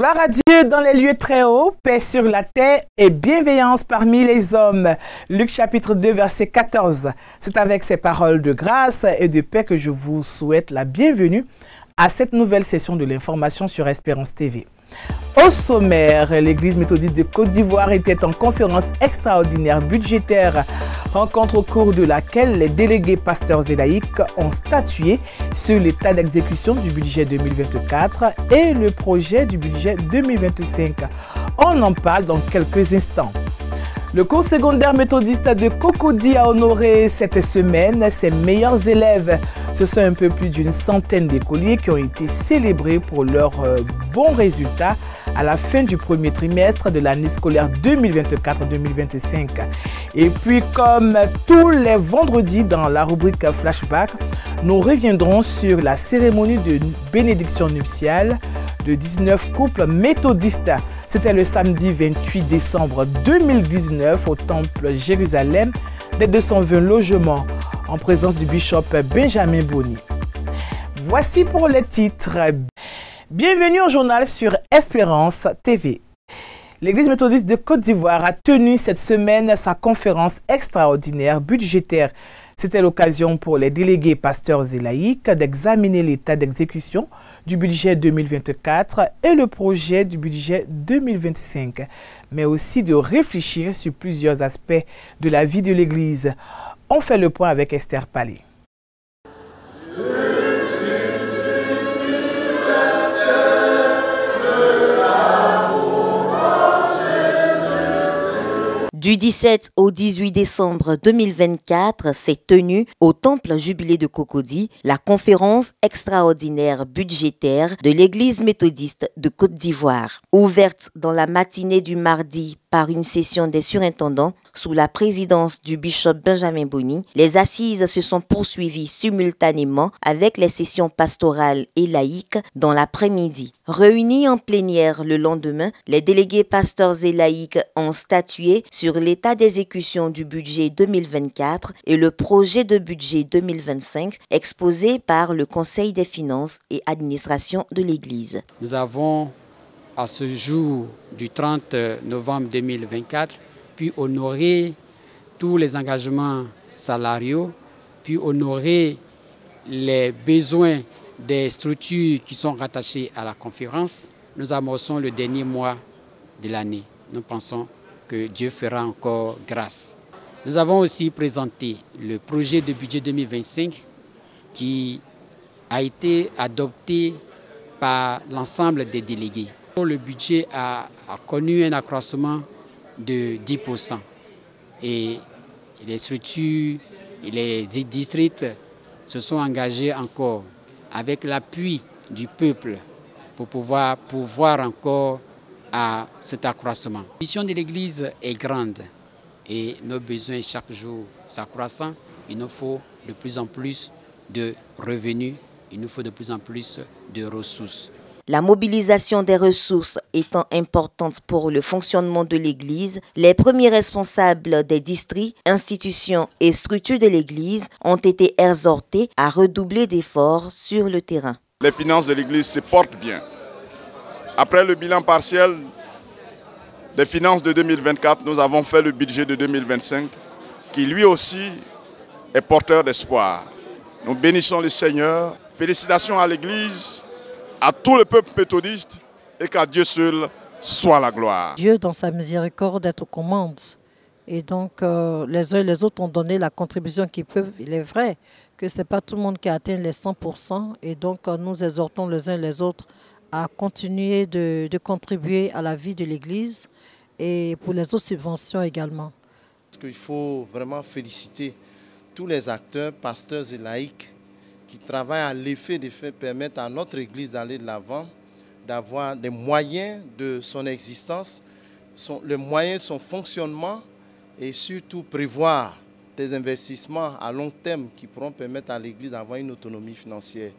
Gloire à Dieu dans les lieux très hauts, paix sur la terre et bienveillance parmi les hommes. Luc chapitre 2 verset 14. C'est avec ces paroles de grâce et de paix que je vous souhaite la bienvenue à cette nouvelle session de l'information sur Espérance TV. Au sommaire, l'Église méthodiste de Côte d'Ivoire était en conférence extraordinaire budgétaire, rencontre au cours de laquelle les délégués pasteurs et laïcs ont statué sur l'état d'exécution du budget 2024 et le projet du budget 2025. On en parle dans quelques instants. Le cours secondaire méthodiste de Cocody a honoré cette semaine ses meilleurs élèves. Ce sont un peu plus d'une centaine d'écoliers qui ont été célébrés pour leurs bons résultats à la fin du premier trimestre de l'année scolaire 2024-2025. Et puis, comme tous les vendredis dans la rubrique Flashback, nous reviendrons sur la cérémonie de bénédiction nuptiale de 19 couples méthodistes. C'était le samedi 28 décembre 2019 au Temple Jérusalem des 220 logements en présence du bishop Benjamin Boni. Voici pour les titres. Bienvenue au journal sur Espérance TV. L'Église méthodiste de Côte d'Ivoire a tenu cette semaine sa conférence extraordinaire budgétaire. C'était l'occasion pour les délégués pasteurs et laïcs d'examiner l'état d'exécution du budget 2024 et le projet du budget 2025, mais aussi de réfléchir sur plusieurs aspects de la vie de l'Église. On fait le point avec Esther Palais. Du 17 au 18 décembre 2024 s'est tenue au Temple Jubilé de Cocody la conférence extraordinaire budgétaire de l'Église méthodiste de Côte d'Ivoire. Ouverte dans la matinée du mardi par une session des surintendants sous la présidence du bishop Benjamin Boni, les assises se sont poursuivies simultanément avec les sessions pastorales et laïques dans l'après-midi. Réunis en plénière le lendemain, les délégués pasteurs et laïcs ont statué sur l'état d'exécution du budget 2024 et le projet de budget 2025 exposé par le Conseil des finances et administration de l'Église. Nous avons à ce jour du 30 novembre 2024 puis honorer tous les engagements salariaux, puis honorer les besoins des structures qui sont rattachées à la conférence. Nous amorçons le dernier mois de l'année. Nous pensons que Dieu fera encore grâce. Nous avons aussi présenté le projet de budget 2025 qui a été adopté par l'ensemble des délégués. Le budget a connu un accroissement de 10% et les structures et les districts se sont engagés encore avec l'appui du peuple pour pouvoir pourvoir encore à cet accroissement. La mission de l'Église est grande et nos besoins chaque jour s'accroissant. Il nous faut de plus en plus de revenus, il nous faut de plus en plus de ressources. La mobilisation des ressources étant importante pour le fonctionnement de l'Église, les premiers responsables des districts, institutions et structures de l'Église ont été exhortés à redoubler d'efforts sur le terrain. Les finances de l'Église se portent bien. Après le bilan partiel des finances de 2024, nous avons fait le budget de 2025 qui lui aussi est porteur d'espoir. Nous bénissons le Seigneur. Félicitations à l'Église, à tout le peuple méthodiste et qu'à Dieu seul soit la gloire. Dieu, dans sa miséricorde, est aux commandes. Et donc, les uns et les autres ont donné la contribution qu'ils peuvent. Il est vrai que ce n'est pas tout le monde qui a atteint les 100%. Et donc, nous exhortons les uns et les autres à continuer de contribuer à la vie de l'Église et pour les autres subventions également. Il faut vraiment féliciter tous les acteurs, pasteurs et laïcs qui travaillent à l'effet de permettre à notre Église d'aller de l'avant, d'avoir des moyens de son existence, les moyens de son fonctionnement et surtout prévoir des investissements à long terme qui pourront permettre à l'Église d'avoir une autonomie financière.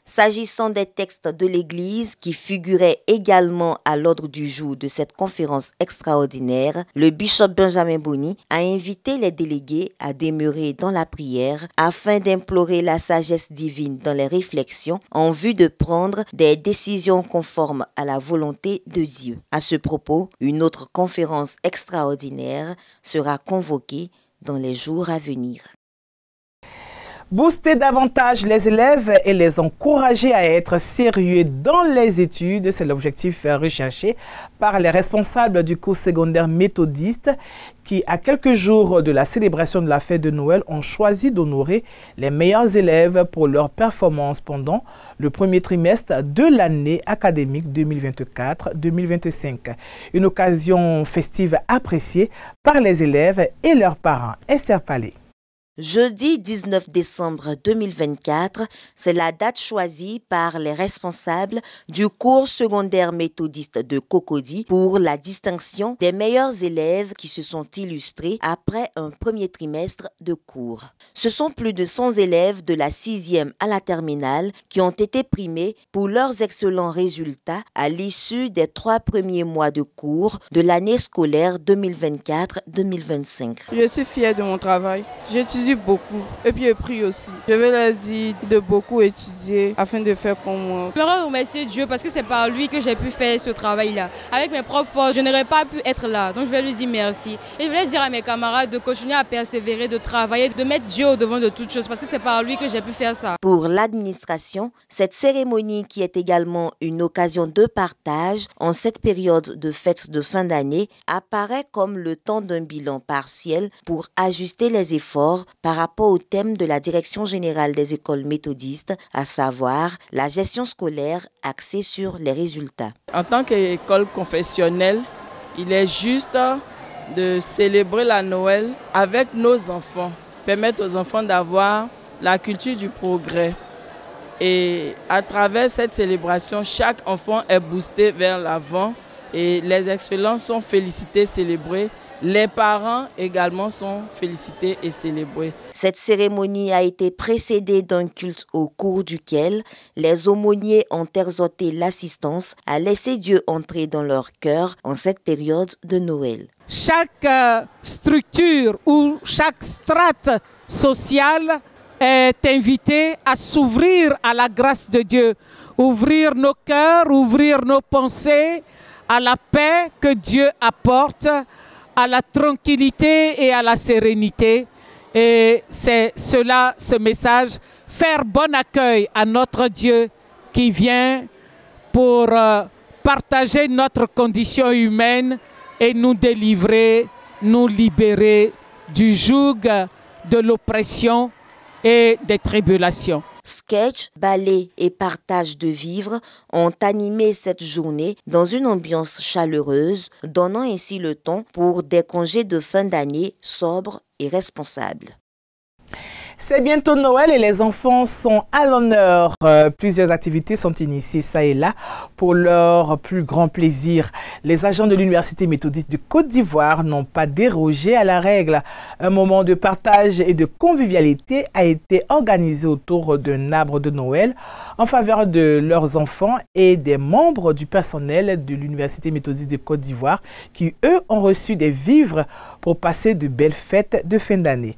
S'agissant des textes de l'Église qui figuraient également à l'ordre du jour de cette conférence extraordinaire, le bishop Benjamin Boni a invité les délégués à demeurer dans la prière afin d'implorer la sagesse divine dans les réflexions en vue de prendre des décisions conformes à la volonté de Dieu. À ce propos, une autre conférence extraordinaire sera convoquée dans les jours à venir. Booster davantage les élèves et les encourager à être sérieux dans les études, c'est l'objectif recherché par les responsables du cours secondaire méthodiste qui, à quelques jours de la célébration de la fête de Noël, ont choisi d'honorer les meilleurs élèves pour leur performance pendant le premier trimestre de l'année académique 2024-2025. Une occasion festive appréciée par les élèves et leurs parents. Esther Palais. Jeudi 19 décembre 2024, c'est la date choisie par les responsables du cours secondaire méthodiste de Cocody pour la distinction des meilleurs élèves qui se sont illustrés après un premier trimestre de cours. Ce sont plus de 100 élèves de la 6e à la terminale qui ont été primés pour leurs excellents résultats à l'issue des 3 premiers mois de cours de l'année scolaire 2024-2025. Je suis fière de mon travail. J'étudie beaucoup et puis je prie aussi. Je vais leur dire de beaucoup étudier afin de faire comme moi. Je voudrais remercier Dieu parce que c'est par lui que j'ai pu faire ce travail-là. Avec mes propres forces, je n'aurais pas pu être là. Donc je vais lui dire merci. Et je voulais dire à mes camarades de continuer à persévérer, de travailler, de mettre Dieu au devant de toutes choses parce que c'est par lui que j'ai pu faire ça. Pour l'administration, cette cérémonie qui est également une occasion de partage en cette période de fête de fin d'année apparaît comme le temps d'un bilan partiel pour ajuster les efforts par rapport au thème de la Direction générale des écoles méthodistes, à savoir la gestion scolaire axée sur les résultats. En tant qu'école confessionnelle, il est juste de célébrer la Noël avec nos enfants, permettre aux enfants d'avoir la culture du progrès. Et à travers cette célébration, chaque enfant est boosté vers l'avant et les excellents sont félicités, célébrés. Les parents également sont félicités et célébrés. Cette cérémonie a été précédée d'un culte au cours duquel les aumôniers ont exhorté l'assistance à laisser Dieu entrer dans leur cœur en cette période de Noël. Chaque structure ou chaque strate sociale est invitée à s'ouvrir à la grâce de Dieu, ouvrir nos cœurs, ouvrir nos pensées à la paix que Dieu apporte, à la tranquillité et à la sérénité. Et c'est cela, ce message, faire bon accueil à notre Dieu qui vient pour partager notre condition humaine et nous délivrer, nous libérer du joug de l'oppression et des tribulations. Sketch, ballet et partage de vivres ont animé cette journée dans une ambiance chaleureuse, donnant ainsi le ton pour des congés de fin d'année sobres et responsables. C'est bientôt Noël et les enfants sont à l'honneur. Plusieurs activités sont initiées ça et là pour leur plus grand plaisir. Les agents de l'Université méthodiste de Côte d'Ivoire n'ont pas dérogé à la règle. Un moment de partage et de convivialité a été organisé autour d'un arbre de Noël en faveur de leurs enfants et des membres du personnel de l'Université méthodiste de Côte d'Ivoire qui, eux, ont reçu des vivres pour passer de belles fêtes de fin d'année.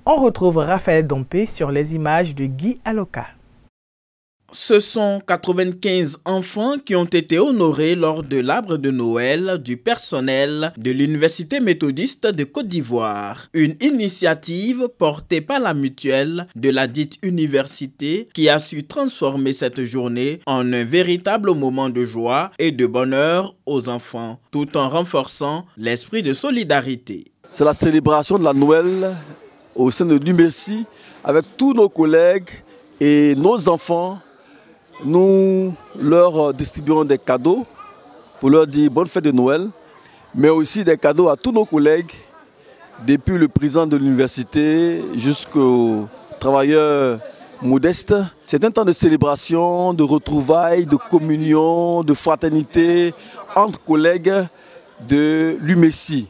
On retrouve Raphaël Dompé sur les images de Guy Aloka. Ce sont 95 enfants qui ont été honorés lors de l'arbre de Noël du personnel de l'Université méthodiste de Côte d'Ivoire. Une initiative portée par la mutuelle de la dite université qui a su transformer cette journée en un véritable moment de joie et de bonheur aux enfants, tout en renforçant l'esprit de solidarité. C'est la célébration de la Noël au sein de l'UMERCI avec tous nos collègues et nos enfants. Nous leur distribuons des cadeaux pour leur dire bonne fête de Noël, mais aussi des cadeaux à tous nos collègues, depuis le président de l'université jusqu'aux travailleurs modestes. C'est un temps de célébration, de retrouvailles, de communion, de fraternité entre collègues de l'UMERCI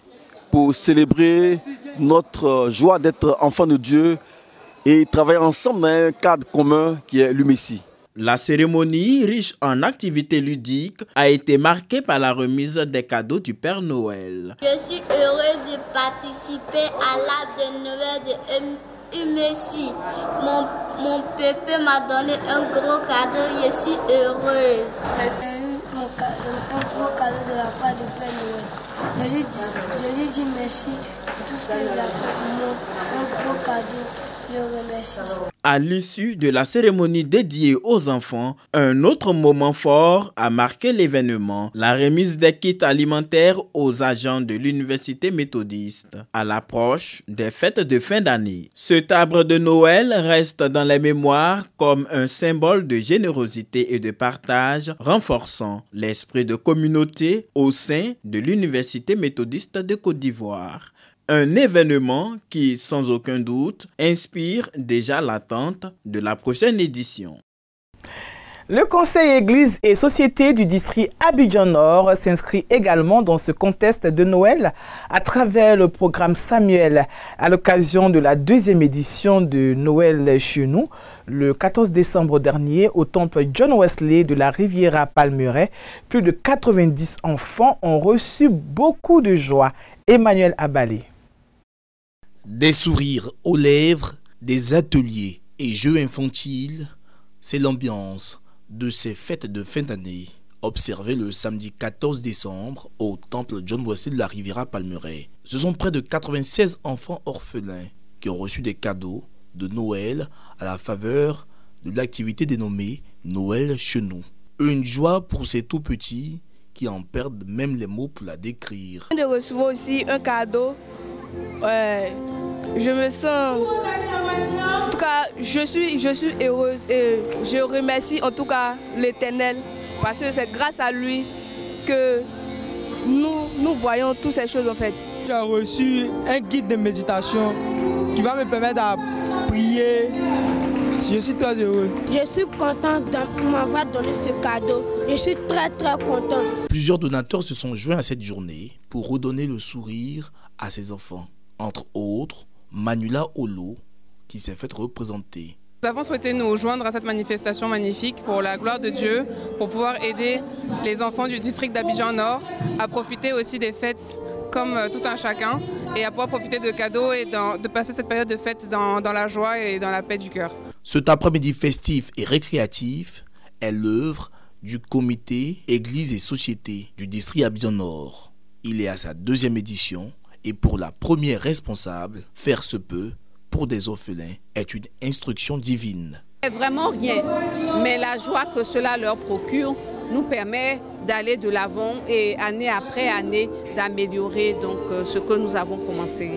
pour célébrer notre joie d'être enfant de Dieu et travailler ensemble dans un cadre commun qui est l'UMERCI. La cérémonie, riche en activités ludiques, a été marquée par la remise des cadeaux du Père Noël. Je suis heureuse de participer à l'arbre de Noël de Umessi. Mon pépé m'a donné un gros cadeau, je suis heureuse. Un gros cadeau de la part du Père Noël. Je lui dis merci pour tout ce qu'il a fait pour moi. Un gros cadeau, je remercie. À l'issue de la cérémonie dédiée aux enfants, un autre moment fort a marqué l'événement, la remise des kits alimentaires aux agents de l'université méthodiste à l'approche des fêtes de fin d'année. Cet arbre de Noël reste dans les mémoires comme un symbole de générosité et de partage, renforçant l'esprit de communauté au sein de l'université méthodiste de Côte d'Ivoire. Un événement qui, sans aucun doute, inspire déjà l'attente de la prochaine édition. Le Conseil Église et Société du district Abidjan-Nord s'inscrit également dans ce contexte de Noël à travers le programme Samuel à l'occasion de la 2e édition de Noël chez nous. Le 14 décembre dernier, au temple John Wesley de la Riviera Palmeraie, plus de 90 enfants ont reçu beaucoup de joie. Emmanuel Abalé. Des sourires aux lèvres, des ateliers et jeux infantiles, c'est l'ambiance de ces fêtes de fin d'année, observées le samedi 14 décembre au temple John Wesley de la Riviera Palmeraie. Ce sont près de 96 enfants orphelins qui ont reçu des cadeaux de Noël à la faveur de l'activité dénommée Noël chez nous. Une joie pour ces tout petits qui en perdent même les mots pour la décrire. De recevoir aussi un cadeau, je me sens, en tout cas, je suis heureuse et je remercie en tout cas l'Éternel parce que c'est grâce à lui que nous voyons toutes ces choses en fait. J'ai reçu un guide de méditation qui va me permettre de prier. Je suis très heureux. Je suis content de m'avoir donné ce cadeau. Je suis très content. Plusieurs donateurs se sont joints à cette journée pour redonner le sourire à ces enfants. Entre autres, Manula Olo, qui s'est fait représenter. Nous avons souhaité nous joindre à cette manifestation magnifique pour la gloire de Dieu, pour pouvoir aider les enfants du district d'Abidjan-Nord à profiter aussi des fêtes comme tout un chacun et à pouvoir profiter de cadeaux et de passer cette période de fête dans la joie et dans la paix du cœur. Cet après-midi festif et récréatif est l'œuvre du comité Église et Société du district Abidjan-Nord. Il est à sa 2e édition et pour la première responsable, faire se peut pour des orphelins est une instruction divine. Vraiment rien, mais la joie que cela leur procure nous permet d'aller de l'avant et année après année d'améliorer donc ce que nous avons commencé.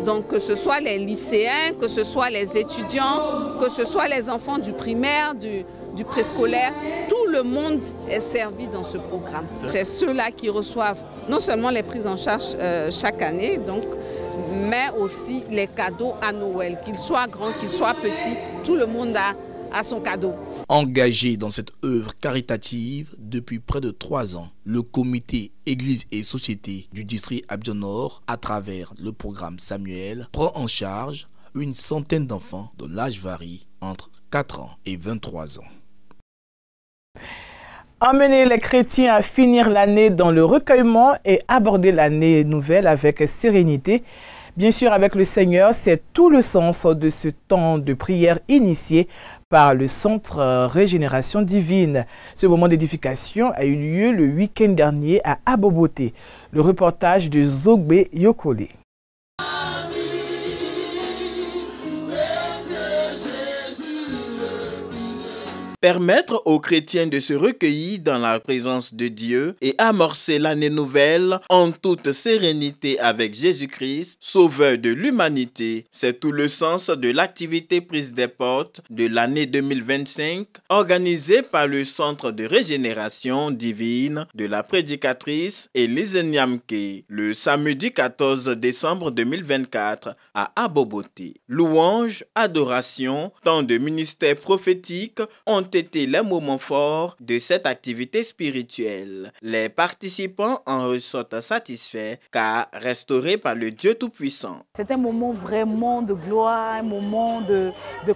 Donc que ce soit les lycéens, que ce soit les étudiants, que ce soit les enfants du primaire, du préscolaire, tout le monde est servi dans ce programme. C'est ceux-là qui reçoivent non seulement les prises en charge chaque année, donc, mais aussi les cadeaux à Noël, qu'ils soient grands, qu'ils soient petits, tout le monde a son cadeau. Engagé dans cette œuvre caritative depuis près de 3 ans, le comité Église et Société du district Abidjan-Nord, à travers le programme Samuel, prend en charge une centaine d'enfants dont l'âge varie entre 4 ans et 23 ans. Emmener les chrétiens à finir l'année dans le recueillement et aborder l'année nouvelle avec sérénité. Bien sûr, avec le Seigneur, c'est tout le sens de ce temps de prière initié par le Centre Régénération Divine. Ce moment d'édification a eu lieu le week-end dernier à Aboboté. Le reportage de Zogbe Yokole. Permettre aux chrétiens de se recueillir dans la présence de Dieu et amorcer l'année nouvelle en toute sérénité avec Jésus-Christ, sauveur de l'humanité, c'est tout le sens de l'activité prise des portes de l'année 2025 organisée par le Centre de Régénération Divine de la prédicatrice Elise Nyamke le samedi 14 décembre 2024 à Aboboté. Louanges, adoration, temps de ministère prophétique ont été les moments forts de cette activité spirituelle. Les participants en ressortent satisfaits car restaurés par le Dieu Tout-Puissant. C'est un moment vraiment de gloire, un moment de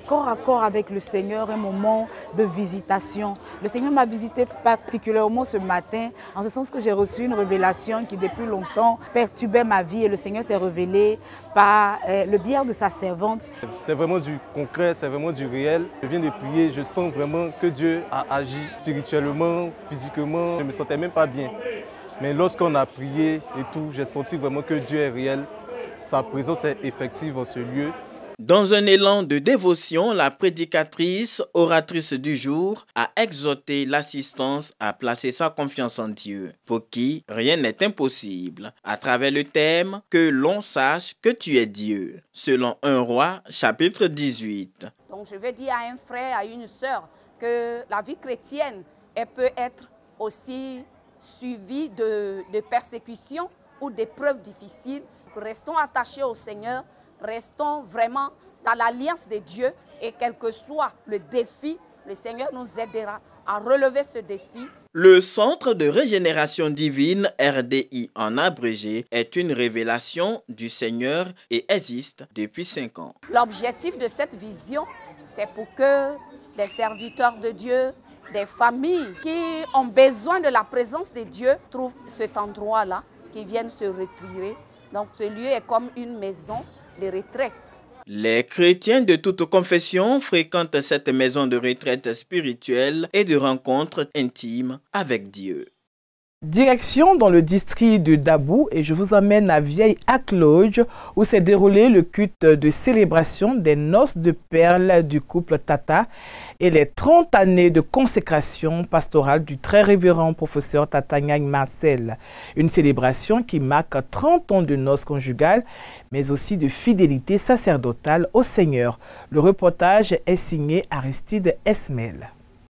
corps à corps avec le Seigneur, un moment de visitation. Le Seigneur m'a visité particulièrement ce matin, en ce sens que j'ai reçu une révélation qui depuis longtemps perturbait ma vie et le Seigneur s'est révélé par le biais de sa servante. C'est vraiment du concret, c'est vraiment du réel. Je viens de prier, je sens vraiment que Dieu a agi spirituellement, physiquement. Je ne me sentais même pas bien. Mais lorsqu'on a prié et tout, j'ai senti vraiment que Dieu est réel. Sa présence est effective en ce lieu. Dans un élan de dévotion, la prédicatrice, oratrice du jour, a exhorté l'assistance à placer sa confiance en Dieu, pour qui rien n'est impossible, à travers le thème « Que l'on sache que tu es Dieu », selon 1 Roi, chapitre 18. Donc je vais dire à un frère, à une sœur, que la vie chrétienne, elle peut être aussi suivie de persécutions ou d'épreuves difficiles. Restons attachés au Seigneur. Restons vraiment dans l'alliance de Dieu et quel que soit le défi, le Seigneur nous aidera à relever ce défi. Le Centre de Régénération Divine, RDI en abrégé, est une révélation du Seigneur et existe depuis 5 ans. L'objectif de cette vision, c'est pour que des serviteurs de Dieu, des familles qui ont besoin de la présence de Dieu trouvent cet endroit-là, qui viennent se retirer. Donc ce lieu est comme une maison de retraite. Les chrétiens de toute confession fréquentent cette maison de retraite spirituelle et de rencontres intimes avec Dieu. Direction dans le district de Dabou et je vous emmène à Vieille Acloge où s'est déroulé le culte de célébration des noces de perles du couple Tata et les 30 années de consécration pastorale du très révérend professeur Tata Nyagne Marcel. Une célébration qui marque 30 ans de noces conjugales mais aussi de fidélité sacerdotale au Seigneur. Le reportage est signé Aristide Esmel.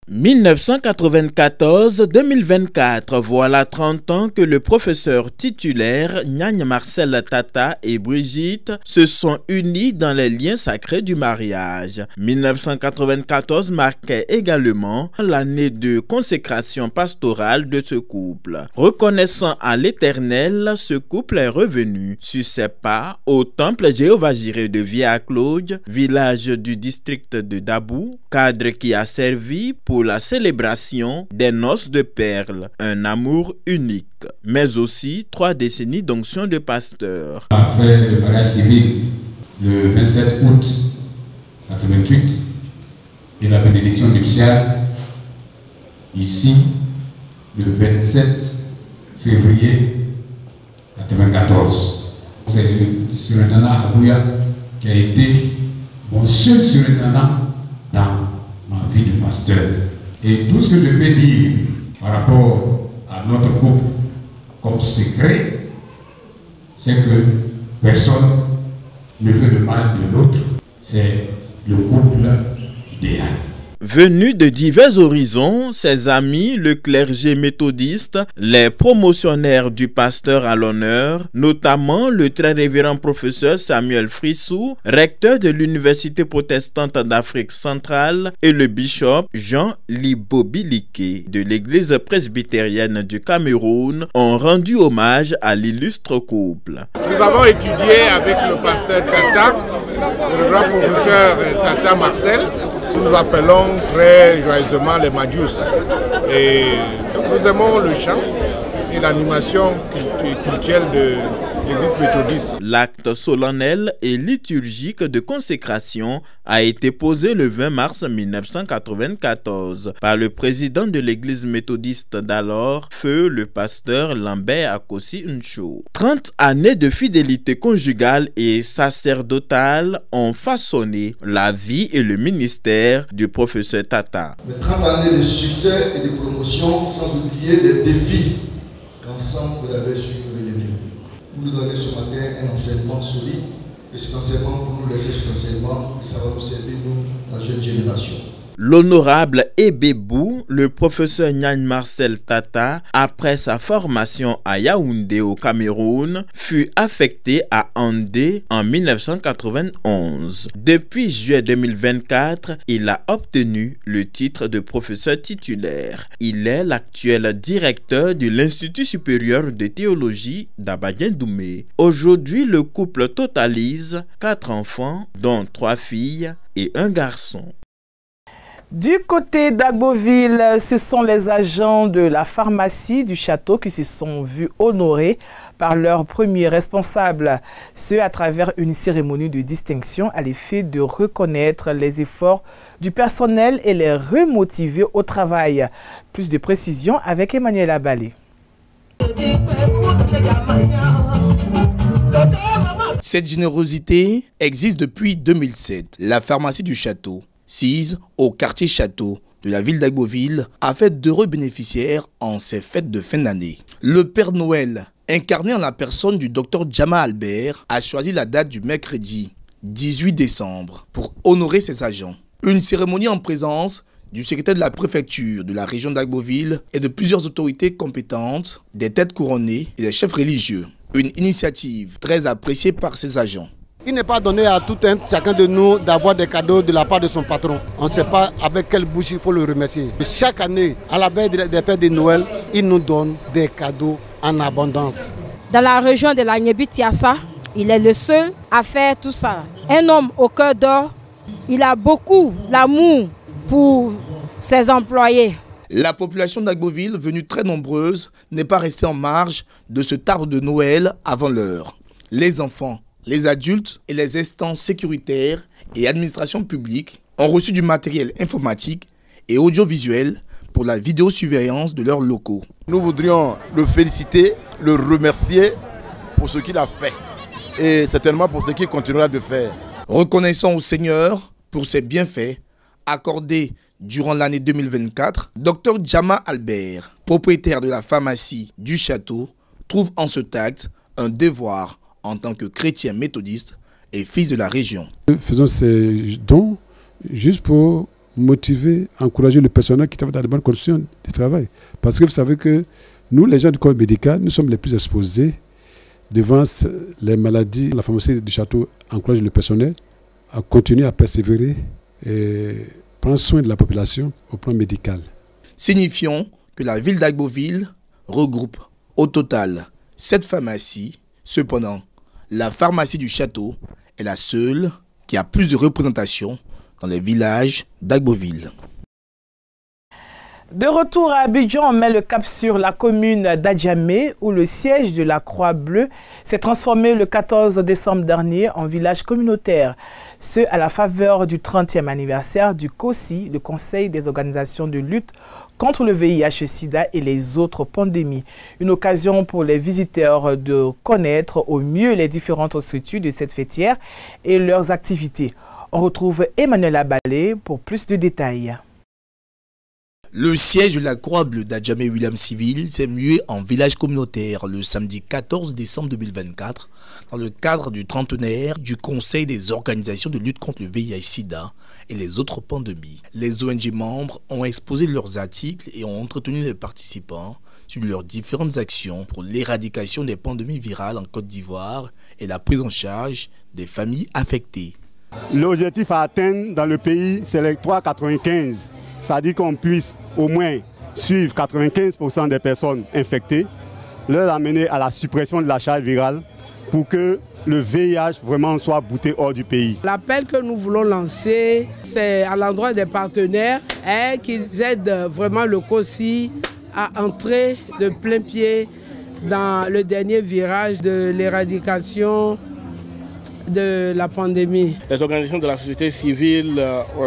1994-2024, voilà 30 ans que le professeur titulaire Nyagne Marcel Tata et Brigitte se sont unis dans les liens sacrés du mariage. 1994 marquait également l'année de consécration pastorale de ce couple. Reconnaissant à l'Éternel, ce couple est revenu sur ses pas au temple Jéhovah-Jireh de Vieille Acloge, village du district de Dabou, cadre qui a servi pour la célébration des noces de perles, un amour unique, mais aussi 3 décennies d'onction de pasteur. Après le mariage civil, le 27 août 1988, et la bénédiction nuptiale, ici, le 27 février 1994. C'est le surintendant Abouya qui a été mon seul surintendant dans ma vie de pasteur. Et tout ce que je peux dire par rapport à notre couple comme secret, c'est que personne ne veut le mal de l'autre. C'est le couple idéal. Venus de divers horizons, ses amis, le clergé méthodiste, les promotionnaires du pasteur à l'honneur, notamment le très révérend professeur Samuel Frissou, recteur de l'Université protestante d'Afrique centrale, et le bishop Jean Libobilike de l'église presbytérienne du Cameroun ont rendu hommage à l'illustre couple. Nous avons étudié avec le pasteur Tata, le grand professeur Tata Marcel. Nous appelons très joyeusement les Madjus. Et nous aimons le chant et l'animation culturelle de l'église méthodiste. L'acte solennel et liturgique de consécration a été posé le 20 mars 1994 par le président de l'église méthodiste d'alors, feu le pasteur Lambert Akossi Ncho. 30 années de fidélité conjugale et sacerdotale ont façonné la vie et le ministère du professeur Tata. Mais 30 années de succès et de promotion, sans oublier les défis qu'ensemble vous avez su relever. Vous nous donnez ce matin un enseignement solide, et cet enseignement, vous nous laissez cet enseignement, et ça va nous servir, nous, la jeune génération. L'honorable Ebebou, le professeur Nyan Marcel Tata, après sa formation à Yaoundé au Cameroun, fut affecté à Andé en 1991. Depuis juillet 2024, il a obtenu le titre de professeur titulaire. Il est l'actuel directeur de l'Institut supérieur de théologie d'Abadien-Doumé. Aujourd'hui, le couple totalise 4 enfants, dont 3 filles et un garçon. Du côté d'Agboville, ce sont les agents de la pharmacie du château qui se sont vus honorés par leur premier responsable. Ce à travers une cérémonie de distinction à l'effet de reconnaître les efforts du personnel et les remotiver au travail. Plus de précisions avec Emmanuel Abalé. Cette générosité existe depuis 2007. La pharmacie du château, sise au quartier Château de la ville d'Agboville, a fait d'heureux bénéficiaires en ces fêtes de fin d'année. Le Père Noël, incarné en la personne du docteur Jama Albert, a choisi la date du mercredi 18 décembre pour honorer ses agents. Une cérémonie en présence du secrétaire de la préfecture de la région d'Agboville et de plusieurs autorités compétentes, des têtes couronnées et des chefs religieux. Une initiative très appréciée par ses agents. Il n'est pas donné à tout un chacun de nous d'avoir des cadeaux de la part de son patron. On ne sait pas avec quelle bouche il faut le remercier. Chaque année, à la veille des fêtes de Noël, il nous donne des cadeaux en abondance. Dans la région de la Nyebi-Tiassa, il est le seul à faire tout ça. Un homme au cœur d'or, il a beaucoup d'amour pour ses employés. La population d'Agboville, venue très nombreuse, n'est pas restée en marge de cet arbre de Noël avant l'heure. Les enfants, les adultes et les instances sécuritaires et administrations publiques ont reçu du matériel informatique et audiovisuel pour la vidéosurveillance de leurs locaux. Nous voudrions le féliciter, le remercier pour ce qu'il a fait et certainement pour ce qu'il continuera de faire. Reconnaissant au Seigneur pour ses bienfaits accordés durant l'année 2024, Dr Jama Albert, propriétaire de la pharmacie du château, trouve en ce acte un devoir en tant que chrétien méthodiste et fils de la région. Faisons ces dons juste pour motiver, encourager le personnel qui travaille dans de bonnes conditions de travail. Parce que vous savez que nous, les gens du corps médical, nous sommes les plus exposés devant les maladies. La pharmacie du château encourage le personnel à continuer à persévérer et prendre soin de la population au plan médical. Signifiant que la ville d'Agboville regroupe au total 7 pharmacies. Cependant, la pharmacie du château est la seule qui a plus de représentation dans les villages d'Agboville. De retour à Abidjan, on met le cap sur la commune d'Adjamé où le siège de la Croix-Bleue s'est transformé le 14 décembre dernier en village communautaire. Ce à la faveur du 30e anniversaire du COSI, le Conseil des organisations de lutte contre le VIH-Sida et les autres pandémies. Une occasion pour les visiteurs de connaître au mieux les différentes structures de cette fêtière et leurs activités. On retrouve Emmanuel Abalé pour plus de détails. Le siège de la Croix-Bleue d'Adjamé-Williamsville s'est mué en village communautaire le samedi 14 décembre 2024 dans le cadre du trentenaire du Conseil des organisations de lutte contre le VIH-Sida et les autres pandémies. Les ONG membres ont exposé leurs articles et ont entretenu les participants sur leurs différentes actions pour l'éradication des pandémies virales en Côte d'Ivoire et la prise en charge des familles affectées. L'objectif à atteindre dans le pays, c'est les 3,95. Ça dit qu'on puisse au moins suivre 95% des personnes infectées, leur amener à la suppression de la charge virale pour que le VIH vraiment soit bouté hors du pays. L'appel que nous voulons lancer, c'est à l'endroit des partenaires qu'ils aident vraiment le COSI à entrer de plein pied dans le dernier virage de l'éradication de la pandémie. Les organisations de la société civile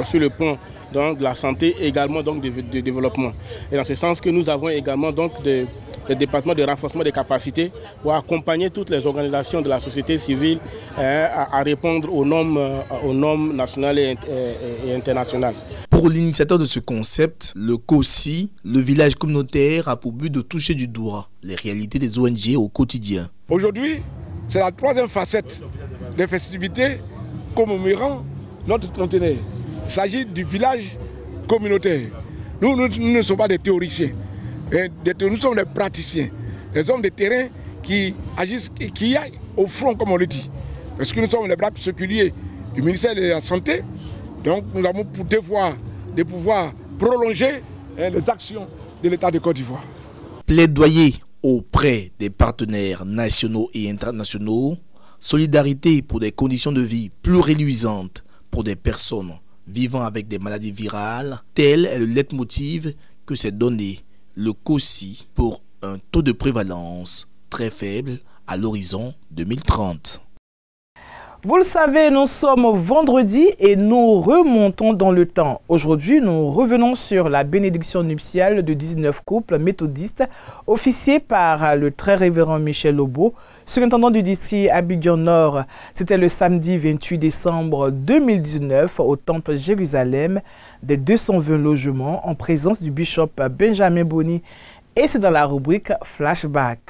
sur le point de la santé et également donc de développement. Et dans ce sens que nous avons également donc le département de renforcement des capacités pour accompagner toutes les organisations de la société civile à répondre aux normes nationales et internationales. Pour l'initiateur de ce concept, le COSI, le village communautaire, a pour but de toucher du doigt les réalités des ONG au quotidien. Aujourd'hui, c'est la troisième facette des festivités commémorant notre trentenaire. Il s'agit du village communautaire. Nous ne sommes pas des théoriciens. Nous sommes des praticiens. Des hommes de terrain qui agissent, qui aillent au front, comme on le dit. Parce que nous sommes les bras séculiers du ministère de la Santé. Donc nous avons pour devoir de pouvoir prolonger les actions de l'État de Côte d'Ivoire. Plaidoyer auprès des partenaires nationaux et internationaux, solidarité pour des conditions de vie plus réluisantes pour des personnes vivant avec des maladies virales, tel est le leitmotiv que s'est donné le COSI pour un taux de prévalence très faible à l'horizon 2030. Vous le savez, nous sommes vendredi et nous remontons dans le temps. Aujourd'hui, nous revenons sur la bénédiction nuptiale de 19 couples méthodistes officiés par le très révérend Michel Lobo, surintendant du district Abidjan-Nord. C'était le samedi 28 décembre 2019 au Temple Jérusalem des 220 logements en présence du bishop Benjamin Boni. Et c'est dans la rubrique Flashback.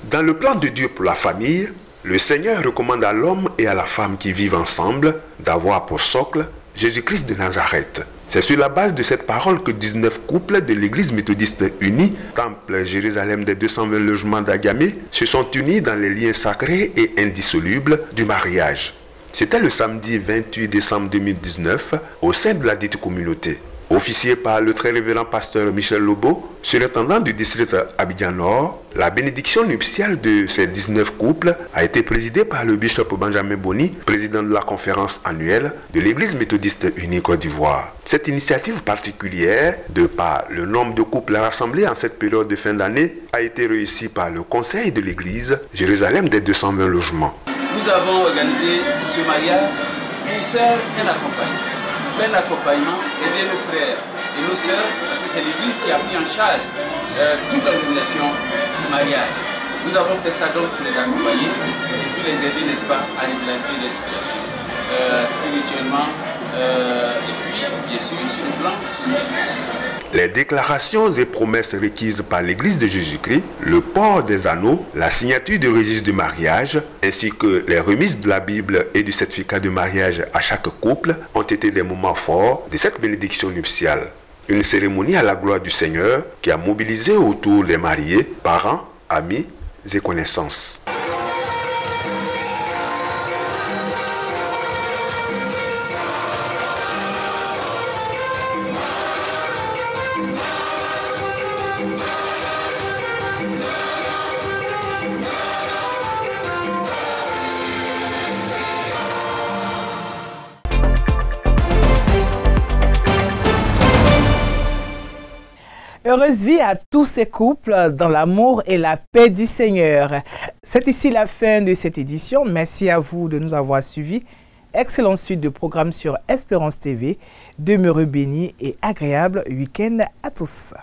Dans le plan de Dieu pour la famille, le Seigneur recommande à l'homme et à la femme qui vivent ensemble d'avoir pour socle Jésus-Christ de Nazareth. C'est sur la base de cette parole que 19 couples de l'Église méthodiste unie, Temple Jérusalem des 220 logements d'Agamé, se sont unis dans les liens sacrés et indissolubles du mariage. C'était le samedi 28 décembre 2019 au sein de la dite communauté. Officié par le très révérend pasteur Michel Lobo, surintendant du district Abidjan-Nord, la bénédiction nuptiale de ces 19 couples a été présidée par le bishop Benjamin Boni, président de la conférence annuelle de l'Église méthodiste unie Côte d'Ivoire. Cette initiative particulière, de par le nombre de couples rassemblés en cette période de fin d'année, a été réussie par le conseil de l'Église Jérusalem des 220 logements. Nous avons organisé ce mariage pour faire un accompagnement, aider nos frères et nos sœurs, parce que c'est l'Église qui a pris en charge toute l'organisation du mariage. Nous avons fait ça donc pour les accompagner et puis les aider, n'est-ce pas, à régulariser les situations spirituellement et puis, bien sûr, sur le plan social. Les déclarations et promesses requises par l'Église de Jésus-Christ, le port des anneaux, la signature du registre de mariage, ainsi que les remises de la Bible et du certificat de mariage à chaque couple ont été des moments forts de cette bénédiction nuptiale. Une cérémonie à la gloire du Seigneur qui a mobilisé autour des mariés, parents, amis et connaissances. Heureuse vie à tous ces couples dans l'amour et la paix du Seigneur. C'est ici la fin de cette édition. Merci à vous de nous avoir suivis. Excellente suite de programmes sur Espérance TV. Demeurez bénis et agréable week-end à tous.